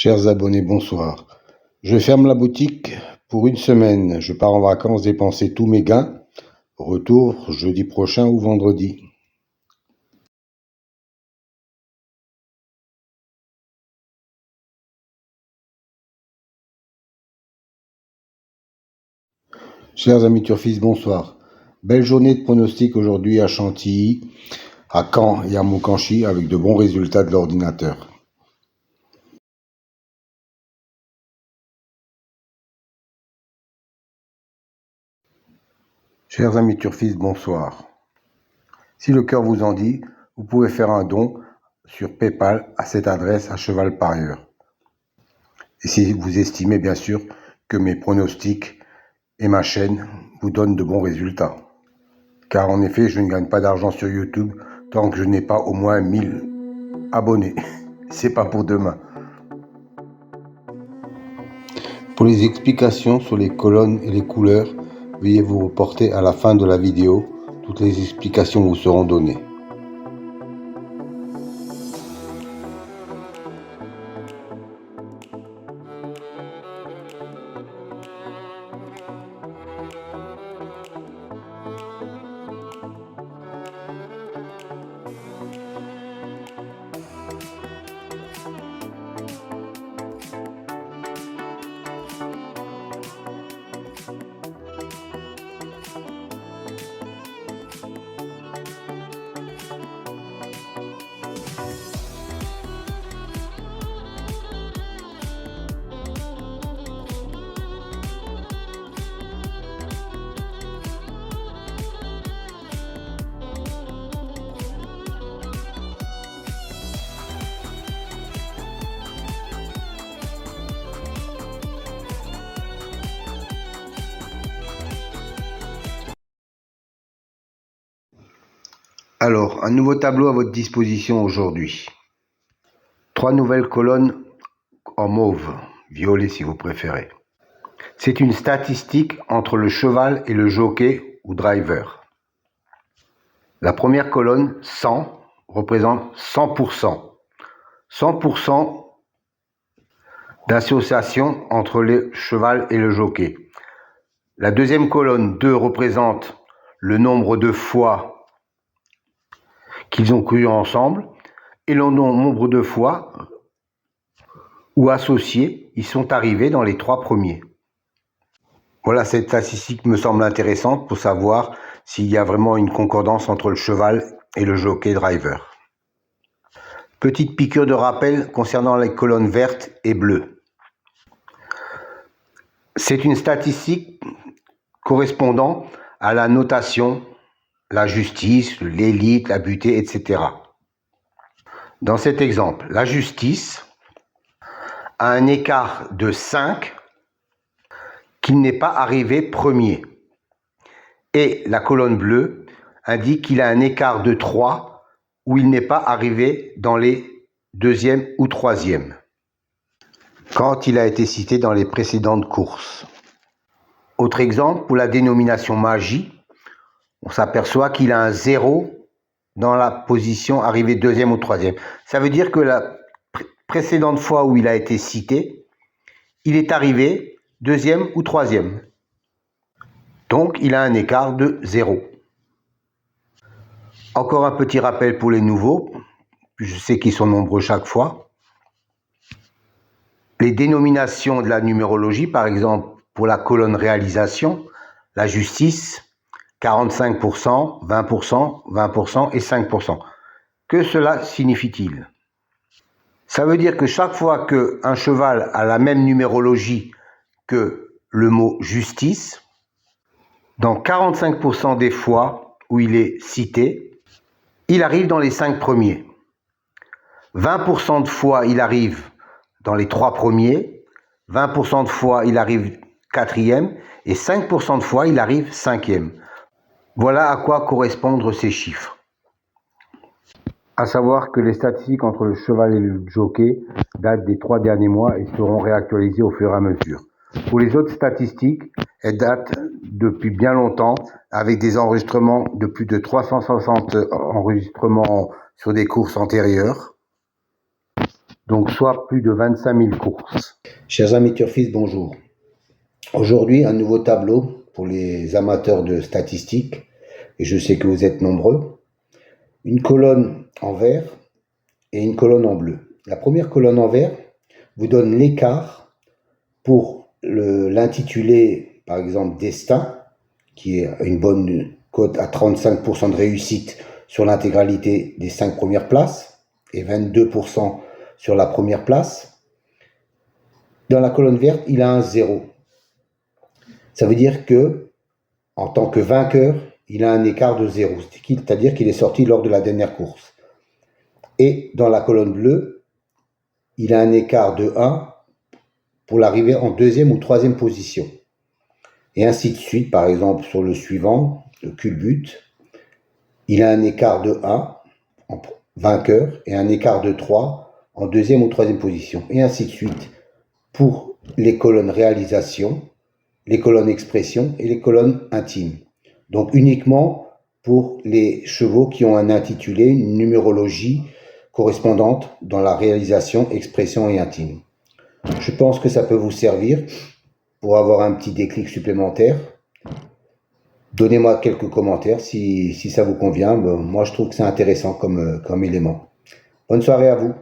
Chers abonnés, bonsoir. Je ferme la boutique pour une semaine. Je pars en vacances dépenser tous mes gains. Retour jeudi prochain ou vendredi. Chers amis turfistes, bonsoir. Belle journée de pronostic aujourd'hui à Chantilly, à Caen et à Moukanchi avec de bons résultats de l'ordinateur. Chers amis turfistes, bonsoir. Si le cœur vous en dit, vous pouvez faire un don sur PayPal à cette adresse à Cheval Parieur. Et si vous estimez bien sûr que mes pronostics et ma chaîne vous donnent de bons résultats. Car en effet, je ne gagne pas d'argent sur YouTube tant que je n'ai pas au moins 1000 abonnés. C'est pas pour demain. Pour les explications sur les colonnes et les couleurs, veuillez vous reporter à la fin de la vidéo. Toutes les explications vous seront données. Alors, un nouveau tableau à votre disposition aujourd'hui. 3 nouvelles colonnes en mauve, violet si vous préférez. C'est une statistique entre le cheval et le jockey ou driver. La première colonne, 100, représente 100%. 100% d'association entre le cheval et le jockey. La deuxième colonne, 2, représente le nombre de fois qu'ils ont couru ensemble et le nombre de fois où associés ils sont arrivés dans les 3 premiers. Voilà, cette statistique me semble intéressante pour savoir s'il y a vraiment une concordance entre le cheval et le jockey driver. Petite piqûre de rappel concernant les colonnes vertes et bleues. C'est une statistique correspondant à la notation, la justice, l'élite, la butée, etc. Dans cet exemple, la justice a un écart de 5 qu'il n'est pas arrivé premier. Et la colonne bleue indique qu'il a un écart de 3 où il n'est pas arrivé dans les 2e ou 3e, quand il a été cité dans les précédentes courses. Autre exemple, pour la dénomination magie, on s'aperçoit qu'il a un 0 dans la position arrivée 2e ou 3e. Ça veut dire que la précédente fois où il a été cité, il est arrivé 2e ou 3e. Donc, il a un écart de 0. Encore un petit rappel pour les nouveaux, je sais qu'ils sont nombreux chaque fois. Les dénominations de la numérologie, par exemple, pour la colonne réalisation, la justice, 45%, 20%, 20% et 5%. Que cela signifie-t-il? Ça veut dire que chaque fois qu'un cheval a la même numérologie que le mot justice, dans 45% des fois où il est cité, il arrive dans les 5 premiers. 20% de fois, il arrive dans les 3 premiers. 20% de fois, il arrive 4e. Et 5% de fois, il arrive 5e. Voilà à quoi correspondent ces chiffres. À savoir que les statistiques entre le cheval et le jockey datent des 3 derniers mois et seront réactualisées au fur et à mesure. Pour les autres statistiques, elles datent depuis bien longtemps, avec des enregistrements de plus de 360 enregistrements sur des courses antérieures. donc soit plus de 25 000 courses. Chers amis turfistes, bonjour. Aujourd'hui, un nouveau tableau pour les amateurs de statistiques, et je sais que vous êtes nombreux. Une colonne en vert et une colonne en bleu. La première colonne en vert vous donne l'écart pour l'intitulé, par exemple, Destin, qui est une bonne cote à 35% de réussite sur l'intégralité des 5 premières places et 22% sur la première place. Dans la colonne verte, il a un 0. Ça veut dire que, en tant que vainqueur, il a un écart de 0, c'est-à-dire qu'il est sorti lors de la dernière course. Et dans la colonne bleue, il a un écart de 1 pour l'arrivée en deuxième ou troisième position. Et ainsi de suite, par exemple, sur le suivant, le culbute, il a un écart de 1 en vainqueur et un écart de 3 en deuxième ou troisième position. Et ainsi de suite pour les colonnes réalisation, les colonnes expression et les colonnes intimes. Donc uniquement pour les chevaux qui ont un intitulé, une numérologie correspondante dans la réalisation, expression et intime. Je pense que ça peut vous servir pour avoir un petit déclic supplémentaire. Donnez-moi quelques commentaires si ça vous convient. Moi, je trouve que c'est intéressant comme élément. Bonne soirée à vous.